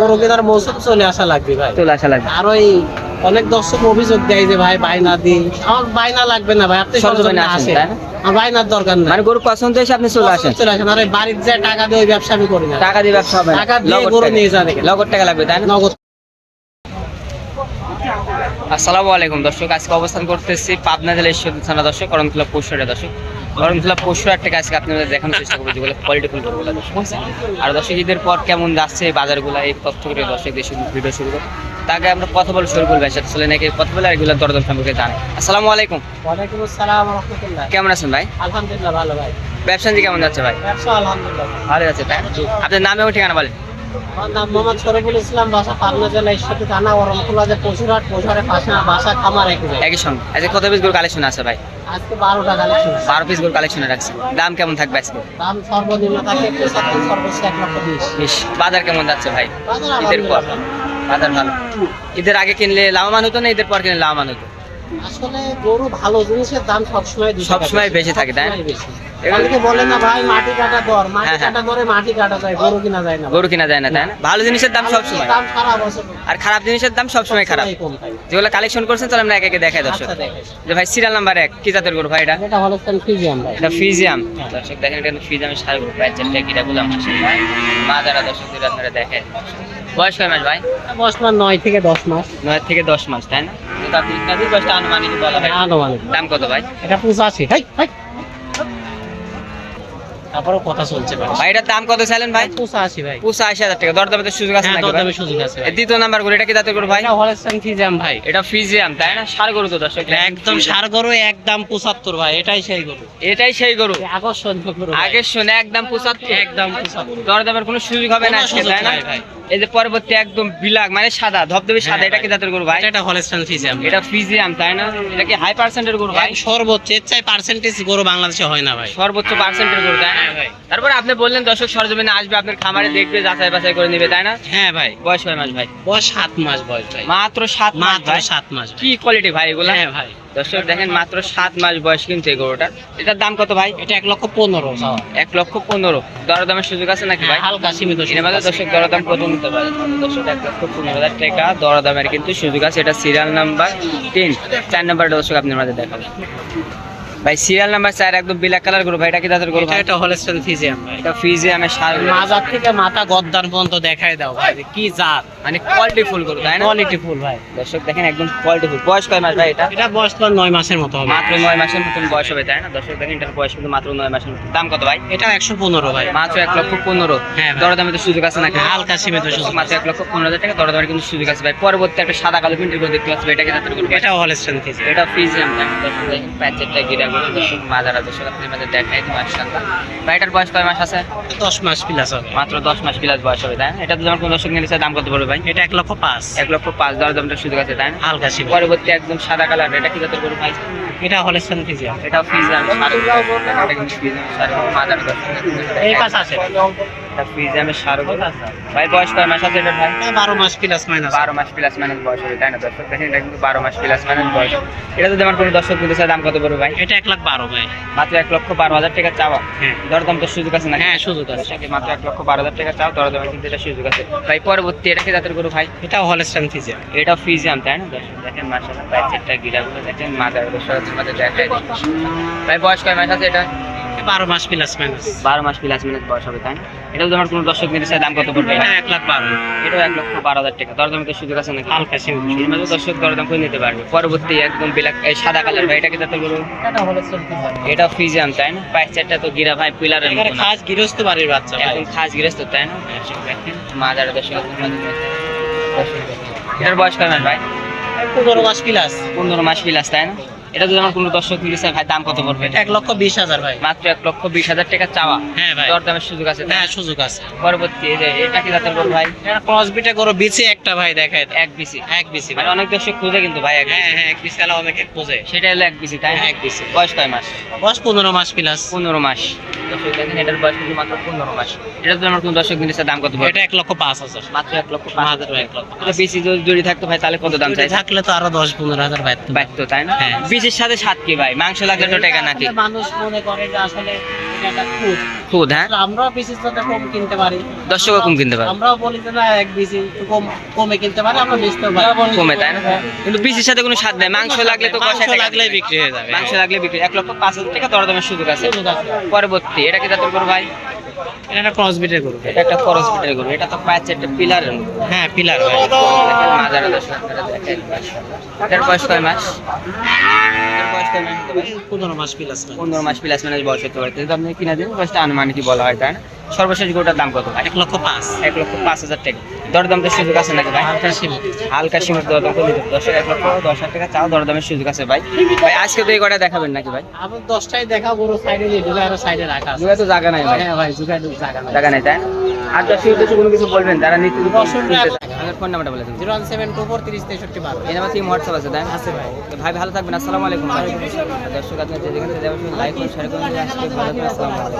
গরু কেনার মৌসুম চলে আসা লাগবে ভাই, চলে আসা লাগবে। আর ওই অনেক দর্শক অভিযোগ দেয় যে ভাই বায়না দিই, আমার বায়না লাগবে না ভাই, আপনি সরজমিনে আসেন, আসেন, তাই না? আমার বায়নার দরকার নাই, মানে গরু পছন্দ হয়েছে আপনি চলে আসেন। চলে আসেন। আর ওই বাড়ির যে টাকা দিয়ে ওই ব্যবসা আমি করি না, টাকা দিয়ে ব্যবসা হবে না, টাকা দিয়ে নগদ গরু টাকা। নিয়ে যান এখানে। নগদ টাকা লাগবে, তাই না? নগদ। আসসালামু আলাইকুম দর্শক, আজকে অবস্থান করতেছি পাবনা জেলার ঈশ্বরদী থানা দর্শক, করমতলা পশুহাটে দর্শক। করমতলা পশুহাট থেকে আজকে আপনাদের দেখানোর চেষ্টা করবো যেগুলো কোয়ালিটিফুল গরুগুলো দর্শক। আর দর্শক ঈদের পর কেমন যাচ্ছে এই বাজারগুলো, এই তথ্য করে দর্শক দেশে ভিডিও শুরু করবো। তাকে আমরা কথা বলে শুরু করবো, সাথে চলে নাকি কথা বলে আর এগুলো দরদাম সম্পর্কে জানি। আসসালামু আলাইকুম। ওয়ালাইকুম আসসালাম ওয়া রাহমাতুল্লাহ। কেমন আছেন ভাই? আলহামদুলিল্লাহ ভালো ভাই। ব্যবসা কেমন যাচ্ছে ভাই? ব্যবসা আলহামদুলিল্লাহ ভালো যাচ্ছে, তাই? আপনার নাম এবং ঠিকানা বলেন। আমার নাম মোহাম্মদ শরীফুল ইসলাম, বাসা পাবনা জেলা ঈশ্বরদী থানা, করমতলা যে পশুরহাট, পশুরহাটের পাশে আমার বাসা, খামার একই জায়গায়। একই সঙ্গে আজকে কত পিস গরু কালেকশন আছে ভাই? আজকে 12টা কালেকশন। 12 পিস গরু কালেকশনে রাখছি। দাম কেমন থাকবে আজকে? দাম সর্বনিম্ন থাকে 75, সর্বোচ্চ 1,20,000। বেশ। বাজার কেমন যাচ্ছে ভাই বাজার ঈদের পর? আলহামদুলিল্লাহ। বাজার ভালো। ঈদের আগে কিনলে লাভবান হতো না, ঈদের পর কিনলে লাভবান হতো? আসলে গরু ভালো জিনিসের দাম সবসময় সবসময় বেশি থাকে, তাই না? এগুলোকে বলে না ভাই মাটি কাটা দর, মাটি হ্যাঁ, হ্যাঁ। কাটা দরে মাটি কাটা যায়, গরু কিনা যায় না। গরু কিনা যায় না, তাই না? ভালো জিনিসের দাম সবসময়, দাম সারা বছর আর খারাপ জিনিসের দাম সবসময় খারাপ। সবসময় কম থাকে। যেগুলো কালেকশন করছেন তাহলে আমরা একে একে দেখাই দর্শক। আচ্ছা দেখেন, যে ভাই সিরিয়াল নাম্বার 1 কি জাতের গরু ভাই এটা? এটা হলস্টাইন ফ্রিজিয়ান ভাই। এটা ফিজিয়াম দর্শক, দেখেন এটা ফিজিয়ামের সার গরু প্রায় 4টা কিটা গুলাম আসে মা যারা দর্শকদের আপনারা দেখায়। বয়স কয় মাস ভাই? বয়স 9 থেকে 10 মাস। 9 থেকে 10 মাস, তাই না? তো আপনি কাজের বয়সটা আনুমানিক বলা হয়। আনুমানিক। দাম কত ভাই? এটা 85। হাই হাই, তারপরে কথা চলছে ভাই। ভাই এটার দাম কত চাইলেন ভাই? 85 ভাই। 85,000 টাকা। দরদামে তো সুযোগ আছে হ্যাঁ, নাকি ভাই? দরদামের সুযোগ আছে ভাই। দ্বিতীয় নাম্বার গরু এটা কি জাতের গরু ভাই? এটা হলস্টাইন ফ্রিজিয়ান ভাই। এটা ফিজিয়াম, তাই না? ষাঁড় গরু তো দর্শক। একদম সার গরু, একদম 75 ভাই, এটাই সেই গরু। এটাই সেই গরু। আকর্ষণীয় গরু ভাই। আগে শুনে একদম 75, একদম 75। দরদামের কোনো সুযোগ হবে না কোনো আজকে, সুযোগ তাই না? নাই ভাই। এই যে পরবর্তী একদম বিলাক মানে সাদা ধবধবে সাদা, হ্যাঁ এটা কি ভাই। জাতের গরু ভাই? এটা হলস্টাইন ফ্রিজিয়ান। এটা ফিজিয়াম, তাই না? এটা কি হাই পার্সেন্টের গরু ভাই? সর্বোচ্চ এর চাই পার্সেন্টেজ গরু বাংলাদেশে হয় না ভাই। সর্বোচ্চ পার্সেন্টের গরু, তাই না? হ্যাঁ ভাই। তারপরে আপনি বললেন দর্শক সরজমিনে আসবে, আপনার খামারে দেখবে, যাচাই বাছাই করে নিবে, তাই না? হ্যাঁ ভাই। বয়স কয় মাস ভাই? বয়স 7 মাস বয়স ভাই। মাত্র 7 মাস মাত্র ভাই। 7 মাস ভাই। কি কোয়ালিটি ভাই এগুলা? হ্যাঁ ভাই। দর্শক দেখেন মাত্র 7 মাস বয়স কিন্তু এই গরুটার। এটার দাম কত ভাই? এটা 1,15,000 চাওয়া। 1,15,000। দরদামের সুযোগ আছে নাকি ভাই? হালকা সীমিত এর সুযোগ মধ্যে আছে। দর্শক দরদাম কত নিতে পারে? দর্শক 1,15,000 টাকা দরদামের কিন্তু সুযোগ আছে। এটা সিরিয়াল নাম্বার 3, 4 নাম্বারটা দর্শক আপনার মাঝে দেখাবো। ভাই সিরিয়াল নাম্বার 4 একদম ব্ল্যাক কালার গরু ভাই, এটা কি জাতের গরু ভাই? এটা হলস্টাইন ফ্রিজিয়ান ভাই। এটা ফিজিয়ামের সার গরু। মাজার থেকে মাথা গদ্দান পর্যন্ত দেখাই দাও ভাই, যে কি জাত, মানে কোয়ালিটি ফুল গরু, তাই না? কোয়ালিটি ফুল ভাই। দর্শক দেখেন একদম কোয়ালিটি ফুল। বয়স কয় মাস ভাই এটা? এটা বয়স তো 9 মাসের মতো হবে। মাত্র 9 মাসের মতন বয়স হবে, তাই না? দর্শক দেখেন এটার বয়স কিন্তু মাত্র 9 মাসের মতন। দাম কত ভাই? এটা 115 ভাই। মাত্র 1,15,000। হ্যাঁ ভাই। দরদামে তো সুযোগ আছে নাকি? হালকা সীমিত সুযোগ মাত্র 1,15,000 টাকা দরদামের কিন্তু সুযোগ আছে ভাই। পরবর্তী একটা সাদা কালো প্রিন্টের গরু দেখতে পাচ্ছি, এটা কি জাতের গরু? এটা হলস্টাইন ফ্রিজিয়ান। এটা ফিজিয়াম, তাই না? দর্শক দেখেন প্যাচেরটা গিরা গরু, দর্শক মাজারা দর্শক আপনাদের মাঝে দেখাই দিই মাশাআল্লাহ। ভাই এটার বয়স কয় মাস আছে? 10 মাস প্লাস হবে। মাত্র 10 মাস প্লাস বয়স হবে, তাই না? এটা তো যেমন কোন দর্শক নিতে চায় দাম কত পড়বে ভাই? এটা 1,05,000। 1,05,000 দরদামটা সুযোগ আছে, তাই না? হালকা সীমিত। পরবর্তী একদম সাদা কালার, এটা কি জাতের গরু ভাই? এটা হলস্টাইন ফ্রিজিয়ান। এটা ফিজিয়াম সার গরু। এটা কিন্তু ফিজিয়াম সার গরু, মাজারা দর্শক এই পাশ আছে। এটা ফিজিয়ামের সার গরু। ভাই বয়স কয় মাস আছে এটা ভাই? 12 মাস প্লাস মাইনাস। 12 মাস প্লাস মাইনাস বয়স হবে, তাই না? দর্শক দেখেন এটা কিন্তু 12 মাস প্লাস মাইনাস বয়স। এটা যদি আমার কোনো দর্শক নিতে চায় দাম কত পড়বে ভাই? এটা 1,12,000 ভাই। মাত্র 1,12,000 টাকা চাওয়া। হ্যাঁ। দরদাম তো সুযোগ আছে না? হ্যাঁ, সুযোগ আছে। মাত্র 1,12,000 টাকা চাও, দরদামে কিন্তু এটা সুযোগ আছে ভাই। পরবর্তী এটা কি জাতের গরু ভাই? এটা হলস্টাইন ফ্রিজিয়ান। এটা ফিজিয়াম, তাই না? দর্শক দেখেন মাশাআল্লাহ প্যাচেরটা গিরাগুলো দেখেন মাজার দর্শকের মধ্যে দেখাই দিই। ভাই বয়স কয় মাস আছে এটা? 12 মাস প্লাস মাইনাস। 12 মাস প্লাস মাইনাস বয়স হবে, তাই না? এটা যদি আমার কোনো দর্শক নিতে চায় দাম কত পড়বে এটা ভাই? 1,12,000। এটাও 1,12,000 টাকা। দরদামে তো সুযোগ আছে নাকি? হালকা সীমিত। এর মধ্যে দর্শক দরদাম করে নিতে পারবে। পরবর্তী একদম ব্ল্যাক এই সাদা কালার ভাই, এটা কি জাতের গরু? এটা হলস্টাইন ফ্রিজিয়ান। এটা ফিজিয়াম, তাই না? প্যাচেরটা তো গিরা ভাই পিলারের এখানে মতো না। খাস গৃহস্থ বাড়ির বাচ্চা ভাই। একদম খাস গৃহস্থ, তাই না? দেখেন মাজার দর্শক এটার বয়স কয় মাস ভাই? 15 মাস প্লাস। 15 মাস প্লাস, তাই না? এটা যদি আমার কোনো দর্শক নিতে চায় ভাই দাম কত পড়বে? 1,20,000 ভাই। মাত্র 1,20,000 টাকা চাওয়া। হ্যাঁ ভাই। দরদামের সুযোগ আছে, তাই না? হ্যাঁ, সুযোগ আছে। পরবর্তী এই যে এটা কি জাতের গরু ভাই? এটা ক্রস বিটে গরু বিচে একটা ভাই দেখায়। এক বিসি। এক বিসি মানে ভাই। অনেক দর্শক খুঁজে কিন্তু ভাই এক হ্যাঁ বিসি। হ্যাঁ, এক বিসি আলা অনেকে খোঁজে। সেটা হলো এক বিসি, তাই না? এক বিসি। বয়স কয় মাস? বয়স 15 মাস প্লাস। 15 মাস। দর্শক দেখেন এটার বয়স কিন্তু মাত্র 15 মাস। এটা যদি আমার কোনো দর্শক নিতে চায় দাম কত পড়বে? এটা 1,05,000। মাত্র 1,05,000 মাত্র 1,05,000। এটা বিসি যদি জড়ি থাকতো ভাই তাহলে কত দাম যদি চাই? থাকলে তো আরো 10-15,000 বাইতো, তাই না? হ্যাঁ। বিসির সাথে সাত কি ভাই? মাংস লাগলে তো টাকা নাকি? মানুষ মনে করে যে আসলে এটা খুদ। খুদ, হ্যাঁ আমরাও পিসের সাথে কম কিনতে পারি, দর্শকও কম কিনতে পারে, আমরাও বলি যে না এক পিস একটু কমে কিনতে পারি, আমরা বেচতেও পারি কমে, তাই না? কিন্তু পিসের সাথে কোনো স্বাদ নেই, মাংস লাগলে তো মাংস 60 টাকা লাগলেই দিবে। বিক্রি হয়ে যাবে। মাংস লাগলে বিক্রি 1,05,000 টাকা দরদামের সুযোগ আছে। সুযোগ আছে। পরবর্তী এটা কি জাতের গরু ভাই? এটা একটা ক্রস বিটের গরু। এটা একটা ক্রস বিটের গরু, এটা তো পাঁচ একটা পিলার হ্যাঁ পিলার ভাই। মাজারা দর্শক আপনারা দেখেন। এটার বয়স কয় মাস? এটার বয়স কয় মাস হতে পারে? 15 মাস প্লাস। 15 মাস প্লাস মানে বয়স হতে পারে। তো আপনি কিনা দিন বয়সটা আনুমানিকই বলা হয়, তাই না? সর্বশেষ গরুটার দাম কত? 1,05,000। 1,05,000 টাকা। দরদাম তো সুযোগ আছে নাকি ভাই? হালকা সীমিত। হালকা সীমিত দরদাম করে দিতে 1,10,000 টাকা চাও, দরদামের সুযোগ আছে ভাই। ভাই আজকে তো এই কটা দেখাবেন নাকি ভাই? আমি 10টাই দেখাবো, গরু সাইডে দিয়ে ঢুকে আরো সাইডে রাখা আছে। দুটো তো জায়গা নাই ভাই, হ্যাঁ ভাই জুগাই জায়গা নাই। জায়গা নাই, তাই না? আর দর্শক উদ্দেশ্যে কোনো কিছু বলবেন যারা নিত্য দর্শকরা আপনার ফোন নাম্বারটা বলে দিন। 01724306312 এই নাম্বার কি হোয়াটসঅ্যাপ আছে, তাই না? আছে ভাই। তো ভাই ভালো থাকবেন, আসসালামু আলাইকুম। দর্শক আপনার যে যেখানে লাইক করুন, শেয়ার করুন, আজকে ভালো থাকবেন, আসসালামু আলাইকুম।